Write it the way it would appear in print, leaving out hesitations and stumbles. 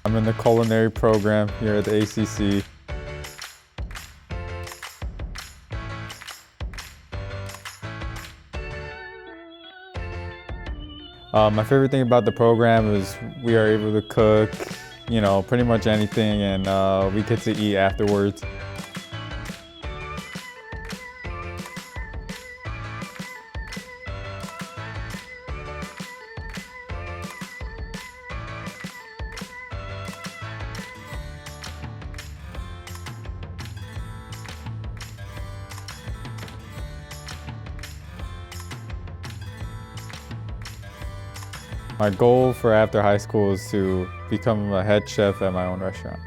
I'm in the culinary program here at the ACC. My favorite thing about the program is we are able to cook, pretty much anything, and we get to eat afterwards. My goal for after high school is to become a head chef at my own restaurant.